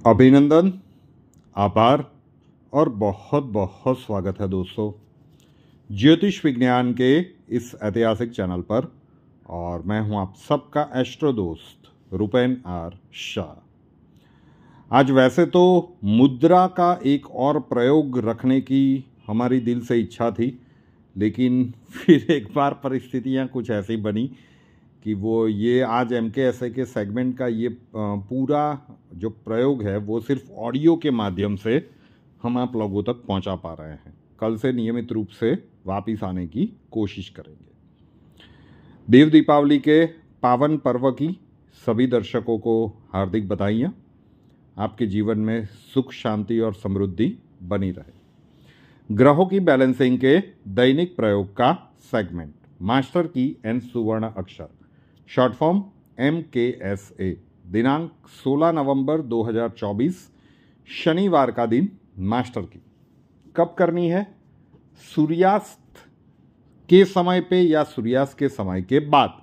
अभिनंदन, आभार और बहुत बहुत स्वागत है दोस्तों ज्योतिष विज्ञान के इस ऐतिहासिक चैनल पर। और मैं हूं आप सबका एस्ट्रो दोस्त रुपेन आर शाह। आज वैसे तो मुद्रा का एक और प्रयोग रखने की हमारी दिल से इच्छा थी, लेकिन फिर एक बार परिस्थितियां कुछ ऐसी बनी कि वो ये आज MKSA के सेगमेंट का ये पूरा जो प्रयोग है वो सिर्फ ऑडियो के माध्यम से हम आप लोगों तक पहुंचा पा रहे हैं। कल से नियमित रूप से वापस आने की कोशिश करेंगे। देव दीपावली के पावन पर्व की सभी दर्शकों को हार्दिक बधाइयाँ। आपके जीवन में सुख, शांति और समृद्धि बनी रहे। ग्रहों की बैलेंसिंग के दैनिक प्रयोग का सेगमेंट मास्टर की एन सुवर्ण अक्षर, शॉर्ट फॉर्म MKSA, दिनांक 16 नवंबर 2024 शनिवार का दिन। मास्टर की कब करनी है? सूर्यास्त के समय पे या सूर्यास्त के समय के बाद,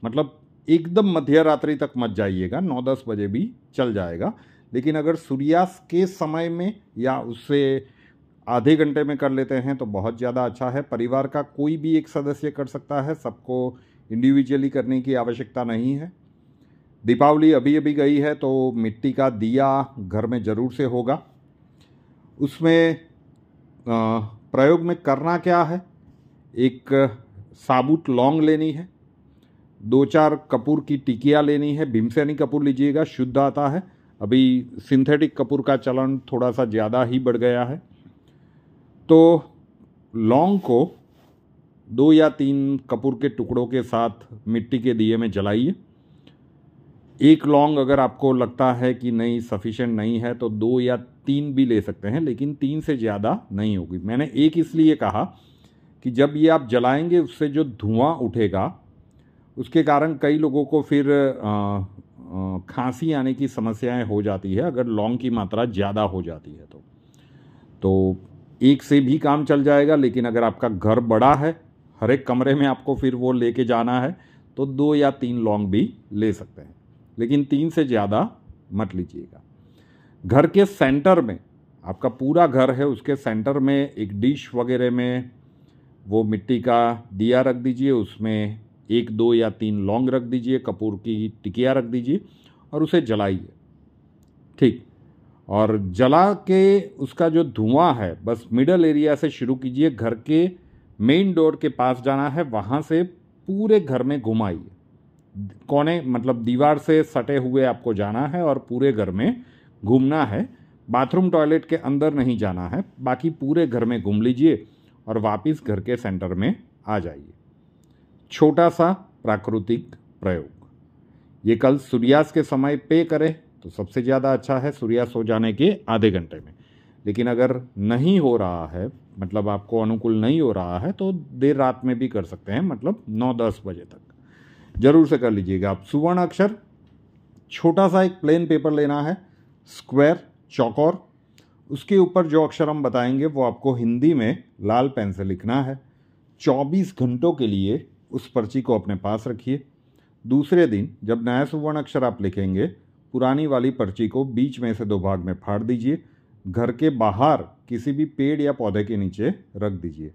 मतलब एकदम मध्य रात्रि तक मत जाइएगा, 9-10 बजे भी चल जाएगा। लेकिन अगर सूर्यास्त के समय में या उससे आधे घंटे में कर लेते हैं तो बहुत ज़्यादा अच्छा है। परिवार का कोई भी एक सदस्य कर सकता है, सबको इंडिविजुअली करने की आवश्यकता नहीं है। दीपावली अभी अभी गई है तो मिट्टी का दिया घर में ज़रूर से होगा। उसमें प्रयोग में करना क्या है? एक साबुत लौंग लेनी है, 2-4 कपूर की टिकिया लेनी है। भीमसेनी कपूर लीजिएगा, शुद्ध आता है। अभी सिंथेटिक कपूर का चलन थोड़ा सा ज़्यादा ही बढ़ गया है। तो लौंग को 2 या 3 कपूर के टुकड़ों के साथ मिट्टी के दिए में जलाइए। एक लौंग अगर आपको लगता है कि नहीं सफिशिएंट नहीं है तो 2 या 3 भी ले सकते हैं, लेकिन 3 से ज़्यादा नहीं होगी। मैंने एक इसलिए कहा कि जब ये आप जलाएंगे उससे जो धुआं उठेगा उसके कारण कई लोगों को फिर खांसी आने की समस्याएं हो जाती है अगर लौंग की मात्रा ज़्यादा हो जाती है तो एक से भी काम चल जाएगा। लेकिन अगर आपका घर बड़ा है, हर एक कमरे में आपको फिर वो लेके जाना है, तो 2 या 3 लौंग भी ले सकते हैं, लेकिन 3 से ज़्यादा मत लीजिएगा। घर के सेंटर में, आपका पूरा घर है उसके सेंटर में एक डिश वगैरह में वो मिट्टी का दिया रख दीजिए, उसमें 1, 2 या 3 लौंग रख दीजिए, कपूर की टिकिया रख दीजिए और उसे जलाइए। ठीक, और जला के उसका जो धुआं है बस मिडल एरिया से शुरू कीजिए। घर के मेन डोर के पास जाना है, वहाँ से पूरे घर में घुमाइए। कोने मतलब दीवार से सटे हुए आपको जाना है और पूरे घर में घूमना है। बाथरूम टॉयलेट के अंदर नहीं जाना है, बाकी पूरे घर में घूम लीजिए और वापस घर के सेंटर में आ जाइए। छोटा सा प्राकृतिक प्रयोग, ये कल सूर्यास्त के समय पे करें तो सबसे ज़्यादा अच्छा है, सूर्यास्त हो जाने के आधे घंटे में। लेकिन अगर नहीं हो रहा है, मतलब आपको अनुकूल नहीं हो रहा है, तो देर रात में भी कर सकते हैं, मतलब 9-10 बजे तक जरूर से कर लीजिएगा। आप सुवर्ण अक्षर, छोटा सा एक प्लेन पेपर लेना है, स्क्वायर चौकोर। उसके ऊपर जो अक्षर हम बताएंगे वो आपको हिंदी में लाल पेन से लिखना है। 24 घंटों के लिए उस पर्ची को अपने पास रखिए। दूसरे दिन जब नया सुवर्ण अक्षर आप लिखेंगे, पुरानी वाली पर्ची को बीच में से 2 भाग में फाड़ दीजिए। घर के बाहर किसी भी पेड़ या पौधे के नीचे रख दीजिए।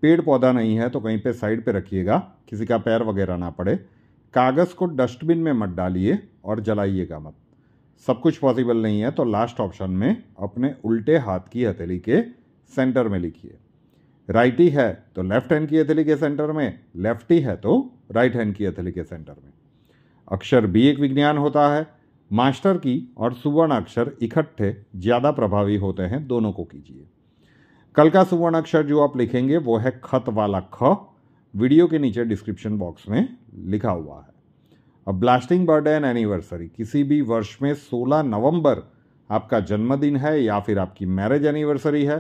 पेड़ पौधा नहीं है तो कहीं पे साइड पे रखिएगा, किसी का पैर वगैरह ना पड़े। कागज़ को डस्टबिन में मत डालिए और जलाइएगा मत। सब कुछ पॉसिबल नहीं है तो लास्ट ऑप्शन में अपने उल्टे हाथ की हथेली के सेंटर में लिखिए। राइटी है तो लेफ्ट हैंड की हथेली के सेंटर में, लेफ्टी है तो राइट हैंड की हथेली के सेंटर में। अक्षर भी एक विज्ञान होता है। मास्टर की और सुवर्ण अक्षर इकट्ठे ज़्यादा प्रभावी होते हैं, दोनों को कीजिए। कल का सुवर्ण अक्षर जो आप लिखेंगे वो है खत वाला ख। वीडियो के नीचे डिस्क्रिप्शन बॉक्स में लिखा हुआ है। अब ब्लास्टिंग बर्थडे एंड एनिवर्सरी, किसी भी वर्ष में 16 नवंबर आपका जन्मदिन है या फिर आपकी मैरिज एनिवर्सरी है,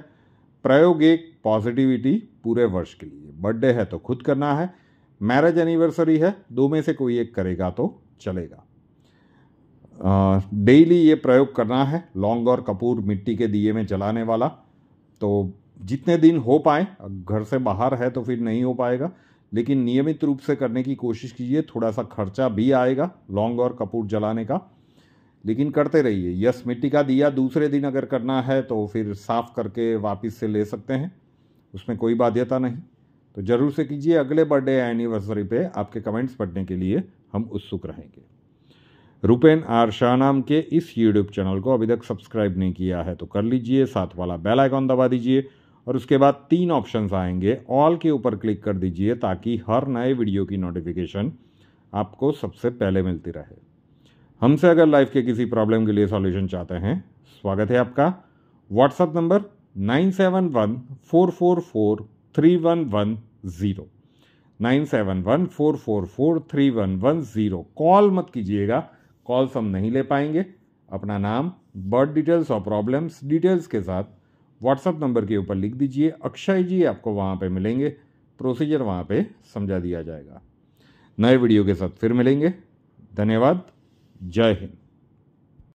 प्रयोग एक पॉजिटिविटी पूरे वर्ष के लिए। बर्थडे है तो खुद करना है, मैरिज एनिवर्सरी है 2 में से कोई एक करेगा तो चलेगा। डेली ये प्रयोग करना है, लौंग और कपूर मिट्टी के दिए में जलाने वाला। तो जितने दिन हो पाए, घर से बाहर है तो फिर नहीं हो पाएगा, लेकिन नियमित रूप से करने की कोशिश कीजिए। थोड़ा सा खर्चा भी आएगा लौंग और कपूर जलाने का, लेकिन करते रहिए। यस, मिट्टी का दिया दूसरे दिन अगर करना है तो फिर साफ करके वापस से ले सकते हैं, उसमें कोई बाध्यता नहीं। तो ज़रूर से कीजिए। अगले बर्थडे एनिवर्सरी पे आपके कमेंट्स पढ़ने के लिए हम उत्सुक रहेंगे। रुपेन आर शाह नाम के इस यूट्यूब चैनल को अभी तक सब्सक्राइब नहीं किया है तो कर लीजिए, साथ वाला बेल आइकॉन दबा दीजिए और उसके बाद 3 ऑप्शंस आएंगे, ऑल के ऊपर क्लिक कर दीजिए ताकि हर नए वीडियो की नोटिफिकेशन आपको सबसे पहले मिलती रहे। हमसे अगर लाइफ के किसी प्रॉब्लम के लिए सॉल्यूशन चाहते हैं, स्वागत है आपका। WhatsApp number 9714443110, 9714443110। कॉल मत कीजिएगा, कॉल्स हम नहीं ले पाएंगे। अपना नाम, बर्थ डिटेल्स और प्रॉब्लम्स डिटेल्स के साथ व्हाट्सएप नंबर के ऊपर लिख दीजिए। अक्षय जी आपको वहाँ पे मिलेंगे, प्रोसीजर वहाँ पे समझा दिया जाएगा। नए वीडियो के साथ फिर मिलेंगे। धन्यवाद। जय हिंद।